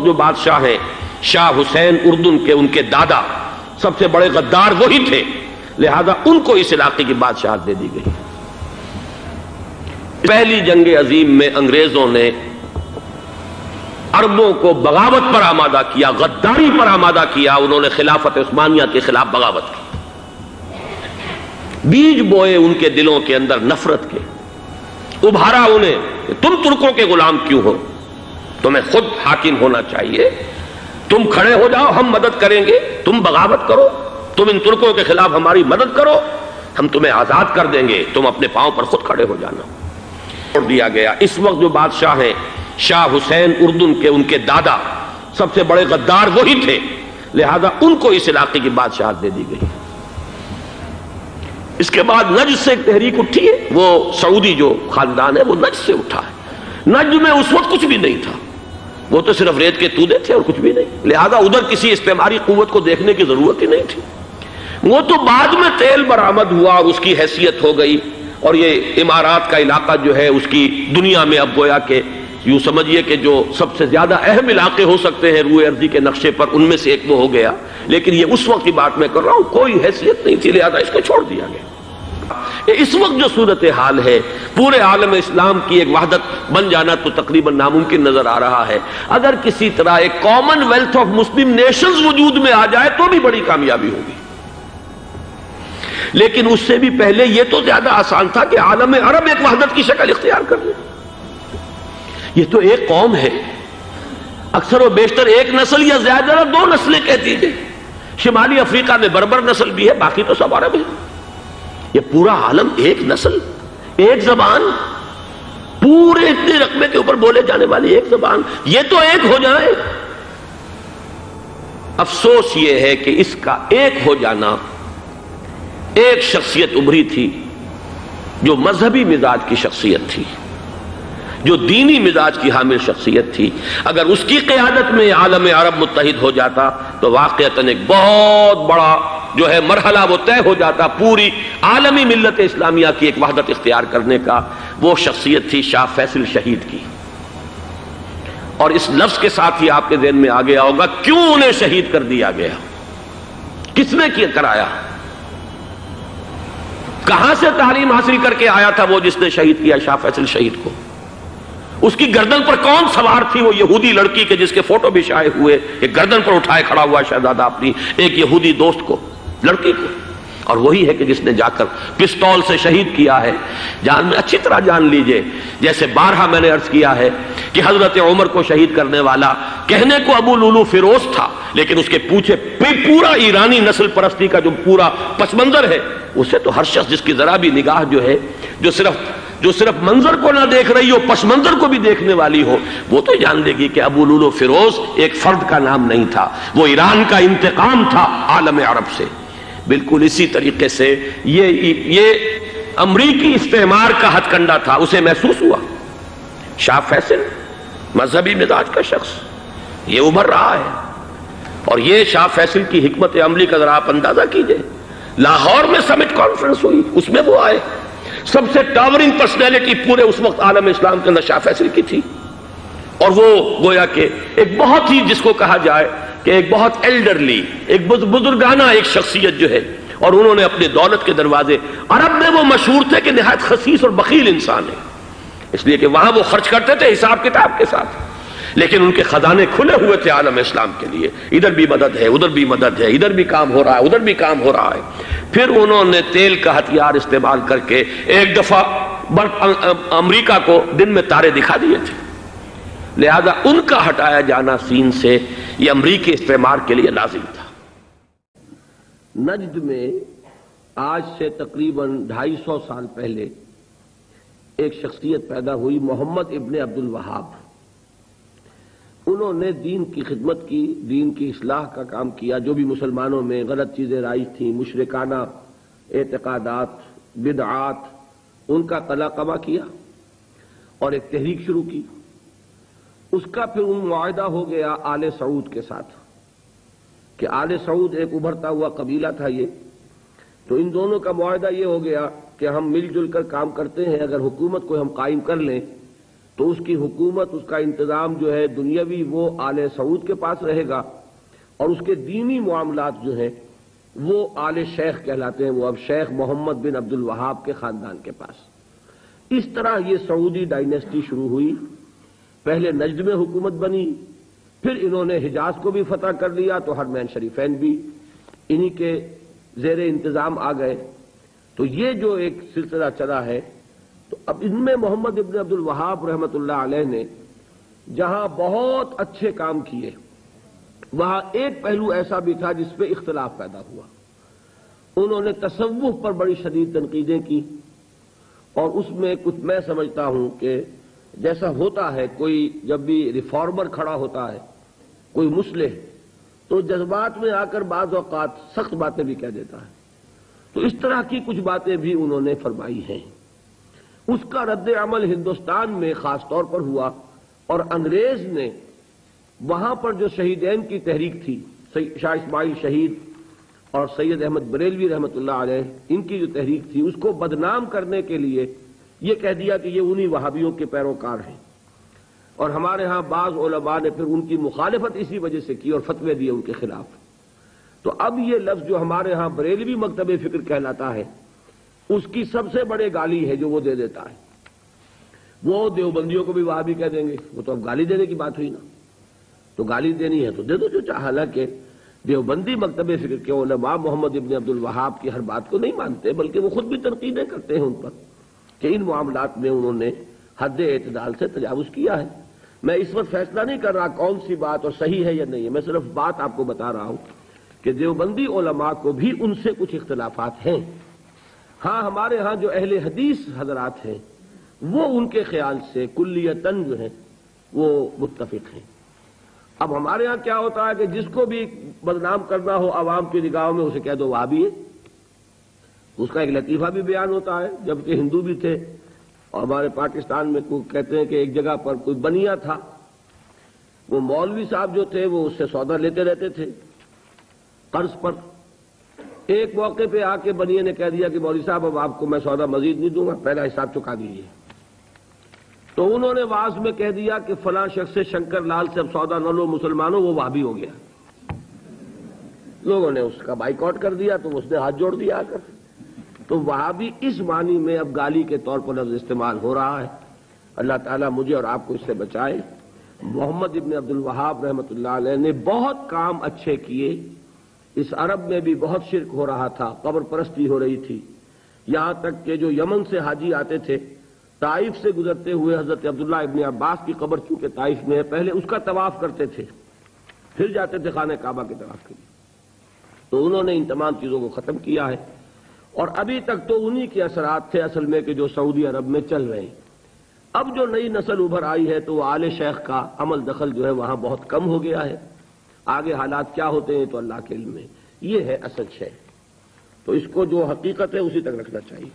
جو بادشاہ ہیں شاہ حسین اردن کے، ان کے دادا سب سے بڑے غدار وہی تھے، لہذا ان کو اس علاقے کی بادشاہت دے دی گئی۔ پہلی جنگ عظیم میں انگریزوں نے عربوں کو بغاوت پر آمادہ کیا، غداری پر آمادہ کیا، انہوں نے خلافت عثمانیہ کے خلاف بغاوت کی، بیج بوئے ان کے دلوں کے اندر نفرت کے، ابھارا انہیں کہ تم ترکوں کے غلام کیوں ہو، تمہیں خود حاکم ہونا چاہیے، تم کھڑے ہو جاؤ، ہم مدد کریں گے، تم بغاوت کرو، تم ان ترکوں کے خلاف ہماری مدد کرو، ہم تمہیں آزاد کر دیں گے، تم اپنے پاؤں پر خود کھڑے ہو جانا۔ چھوڑ دیا گیا۔ اس وقت جو بادشاہ ہیں شاہ حسین اردن کے، ان کے دادا سب سے بڑے غدار وہی تھے، لہذا ان کو اس علاقے کی بادشاہت دے دی گئی۔ اس کے بعد نجد سے ایک تحریک اٹھی ہے، وہ سعودی جو خاندان ہے وہ نجد سے اٹھا ہے۔ نجد میں اس وقت کچھ بھی نہیں تھا، وہ تو صرف ریت کے تودے تھے اور کچھ بھی نہیں، لہذا ادھر کسی استعماری قوت کو دیکھنے کی ضرورت ہی نہیں تھی۔ وہ تو بعد میں تیل برآمد ہوا اور اس کی حیثیت ہو گئی، اور یہ امارات کا علاقہ جو ہے اس کی دنیا میں اب گویا کہ یوں سمجھیے کہ جو سب سے زیادہ اہم علاقے ہو سکتے ہیں روئے ارضی کے نقشے پر، ان میں سے ایک وہ ہو گیا، لیکن یہ اس وقت کی بات میں کر رہا ہوں، کوئی حیثیت نہیں تھی، لہذا اس کو چھوڑ دیا گیا۔ اس وقت جو صورتحال ہے، پورے عالم اسلام کی ایک وحدت بن جانا تو تقریباً ناممکن نظر آ رہا ہے۔ اگر کسی طرح ایک common wealth of Muslim nations وجود میں آ جائے تو بھی بڑی کامیابی ہوگی، لیکن اس سے بھی پہلے یہ تو زیادہ آسان تھا کہ عالم عرب ایک وحدت کی شکل اختیار کر لے۔ یہ تو ایک قوم ہے، اکثر و بیشتر ایک نسل یا زیادہ دو نسلیں کہہ دیجیے، شمالی افریقہ میں بربر نسل بھی ہے، باقی تو سب عرب ہے۔ یہ پورا عالم ایک نسل، ایک زبان، پورے اتنے رقبے کے اوپر بولے جانے والی ایک زبان، یہ تو ایک ہو جائے۔ افسوس یہ ہے کہ اس کا ایک ہو جانا، ایک شخصیت ابھری تھی جو مذہبی مزاج کی شخصیت تھی، جو دینی مزاج کی حامل شخصیت تھی، اگر اس کی قیادت میں عالم عرب متحد ہو جاتا تو واقعتاً ایک بہت بڑا جو ہے مرحلہ وہ طے ہو جاتا پوری عالمی ملت اسلامیہ کی ایک وحدت اختیار کرنے کا۔ وہ شخصیت تھی شاہ فیصل شہید کی، اور اس لفظ کے ساتھ ہی آپ کے ذہن میں آ گیا ہوگا کیوں انہیں شہید کر دیا گیا، کس نے کیا کرایا، کہاں سے تعلیم حاصل کر کے آیا تھا وہ جس نے شہید کیا شاہ فیصل شہید کو، اس کی گردن پر کون سوار تھی، وہ یہودی لڑکی کے جس کے فوٹو بھی شائع ہوئے، ایک گردن پر اٹھائے کھڑا ہوا شہزادہ اپنی ایک یہودی دوست کو، لڑکی کو، اور وہی ہے کہ جس نے جا کر پستول سے شہید کیا ہے۔ جان میں اچھی طرح جان لیجئے، جیسے بارہا میں نے عرض کیا ہے کہ حضرت عمر کو شہید کرنے والا کہنے کو ابو لولو فیروز تھا، لیکن اس کے پیچھے پورا ایرانی نسل پرستی کا جو پورا پس منظر ہے، اسے تو ہر شخص جس کی ذرا بھی نگاہ جو ہے جو صرف منظر کو نہ دیکھ رہی ہو، پس منظر کو بھی دیکھنے والی ہو، وہ تو جان لے گی کہ ابو لولو فیروز ایک فرد کا نام نہیں تھا، وہ ایران کا انتقام تھا عالم عرب سے۔ بالکل اسی طریقے سے یہ امریکی استعمار کا ہتھ کنڈا تھا، اسے محسوس ہوا۔ شاہ فیصل مذہبی مزاج کا شخص یہ ابھر رہا ہے، اور یہ شاہ فیصل کی حکمت عملی کا ذرا آپ اندازہ کیجئے۔ لاہور میں سمٹ کانفرنس ہوئی، اس میں وہ آئے، سب سے ٹاورنگ پرسنالٹی پورے اس وقت عالم اسلام کے اندر شاہ فیصل کی تھی، اور وہ گویا کہ ایک بہت ہی جس کو کہا جائے کہ ایک بہت ایلڈرلی، ایک بزرگانہ ایک شخصیت جو ہے، اور انہوں نے اپنے دولت کے دروازے، عرب میں وہ مشہور تھے کہ نہایت خسیس اور بخیل انسان ہے، اس لیے کہ وہاں وہ خرچ کرتے تھے حساب کتاب کے ساتھ، لیکن ان کے خزانے کھلے ہوئے تھے عالم اسلام کے لیے، ادھر بھی مدد ہے، ادھر بھی مدد ہے، ادھر بھی کام ہو رہا ہے، ادھر بھی کام ہو رہا ہے۔ پھر انہوں نے تیل کا ہتھیار استعمال کر کے ایک دفعہ امریکہ کو دن میں تارے دکھا دیے تھے، لہذا ان کا ہٹایا جانا سین سے یہ امریکی استعمار کے لیے لازم تھا۔ نجد میں آج سے تقریباً 250 سال پہلے ایک شخصیت پیدا ہوئی، محمد ابن عبد الوہاب۔ انہوں نے دین کی خدمت کی، دین کی اصلاح کا کام کیا، جو بھی مسلمانوں میں غلط چیزیں رائج تھیں، مشرکانہ اعتقادات، بدعات، ان کا قلاقبہ کیا اور ایک تحریک شروع کی۔ اس کا پھر معاہدہ ہو گیا آل سعود کے ساتھ کہ آل سعود ایک ابھرتا ہوا قبیلہ تھا یہ، تو ان دونوں کا معاہدہ یہ ہو گیا کہ ہم مل جل کر کام کرتے ہیں، اگر حکومت کو ہم قائم کر لیں تو اس کی حکومت، اس کا انتظام جو ہے دنیاوی وہ آل سعود کے پاس رہے گا، اور اس کے دینی معاملات جو ہیں وہ آل شیخ کہلاتے ہیں، وہ اب شیخ محمد بن عبد الوہاب کے خاندان کے پاس۔ اس طرح یہ سعودی ڈائنیسٹی شروع ہوئی۔ پہلے نجد میں حکومت بنی، پھر انہوں نے حجاز کو بھی فتح کر لیا تو حرمین شریفین بھی انہی کے زیر انتظام آ گئے۔ تو یہ جو ایک سلسلہ چلا ہے، تو اب ان میں محمد ابن عبد الوہاب رحمۃ اللہ علیہ نے جہاں بہت اچھے کام کیے، وہاں ایک پہلو ایسا بھی تھا جس پہ اختلاف پیدا ہوا۔ انہوں نے تصوف پر بڑی شدید تنقیدیں کی، اور اس میں کچھ میں سمجھتا ہوں کہ جیسا ہوتا ہے کوئی جب بھی ریفارمر کھڑا ہوتا ہے، کوئی مصلح، تو جذبات میں آ کر بعض اوقات سخت باتیں بھی کہہ دیتا ہے، تو اس طرح کی کچھ باتیں بھی انہوں نے فرمائی ہیں۔ اس کا رد عمل ہندوستان میں خاص طور پر ہوا، اور انگریز نے وہاں پر جو شہیدین کی تحریک تھی، شاہ اسماعیل شہید اور سید احمد بریلوی رحمۃ اللہ علیہ، ان کی جو تحریک تھی اس کو بدنام کرنے کے لیے یہ کہہ دیا کہ یہ انہی وہابیوں کے پیروکار ہیں، اور ہمارے ہاں بعض علماء نے پھر ان کی مخالفت اسی وجہ سے کی اور فتوے دیے ان کے خلاف۔ تو اب یہ لفظ جو ہمارے ہاں بریلوی مکتب فکر کہلاتا ہے، اس کی سب سے بڑے گالی ہے جو وہ دے دیتا ہے۔ وہ دیوبندیوں کو بھی وہابی کہہ دیں گے، وہ تو اب گالی دینے کی بات ہوئی نا، تو گالی دینی ہے تو دے دو جو چاہے۔ حالانکہ دیوبندی مکتب فکر کے علماء محمد ابن عبد الوہاب کی ہر بات کو نہیں مانتے، بلکہ وہ خود بھی تنقیدیں کرتے ہیں ان پر کہ ان معاملات میں انہوں نے حد اعتدال سے تجاوز کیا ہے۔ میں اس وقت فیصلہ نہیں کر رہا کون سی بات اور صحیح ہے یا نہیں ہے، میں صرف بات آپ کو بتا رہا ہوں کہ دیوبندی علماء کو بھی ان سے کچھ اختلافات ہیں۔ ہاں ہمارے ہاں جو اہل حدیث حضرات ہیں وہ ان کے خیال سے کلیتاً جو ہیں وہ متفق ہیں۔ اب ہمارے ہاں کیا ہوتا ہے کہ جس کو بھی بدنام کرنا ہو عوام کی نگاہوں میں اسے کہہ دو وہابی ہے، اس کا ایک لطیفہ بھی بیان ہوتا ہے، جبکہ ہندو بھی تھے، اور ہمارے پاکستان میں کہتے ہیں کہ ایک جگہ پر کوئی بنیا تھا، وہ مولوی صاحب جو تھے وہ اس سے سودا لیتے رہتے تھے قرض پر۔ ایک موقع پہ آ کے بنیے نے کہہ دیا کہ مولوی صاحب اب آپ کو میں سودا مزید نہیں دوں گا، پہلا حساب چکا دیجیے۔ تو انہوں نے واعظ میں کہہ دیا کہ فلاں شخص سے شنکر لال سے اب سودا نہ لو مسلمانوں، وہ وہابی ہو گیا۔ لوگوں نے اس کا بائیکاٹ کر دیا تو اس نے ہاتھ جوڑ دیا آ کر۔ تو وہابی اس معنی میں اب گالی کے طور پر لفظ استعمال ہو رہا ہے۔ اللہ تعالیٰ مجھے اور آپ کو اس سے بچائے۔ محمد ابن عبد الوہاب رحمۃ اللہ علیہ نے بہت کام اچھے کیے۔ اس عرب میں بھی بہت شرک ہو رہا تھا، قبر پرستی ہو رہی تھی، یہاں تک کہ جو یمن سے حاجی آتے تھے طائف سے گزرتے ہوئے حضرت عبداللہ ابن عباس کی قبر چونکہ طائف میں ہے، پہلے اس کا طواف کرتے تھے، پھر جاتے تھے خانہ کعبہ کے طواف کے لیے۔ تو انہوں نے ان تمام چیزوں کو ختم کیا ہے، اور ابھی تک تو انہی کے اثرات تھے اصل میں کہ جو سعودی عرب میں چل رہے ہیں۔ اب جو نئی نسل ابھر آئی ہے تو وہ آل شیخ کا عمل دخل جو ہے وہاں بہت کم ہو گیا ہے۔ آگے حالات کیا ہوتے ہیں تو اللہ کے علم میں، یہ ہے اصل شے، تو اس کو جو حقیقت ہے اسی تک رکھنا چاہیے۔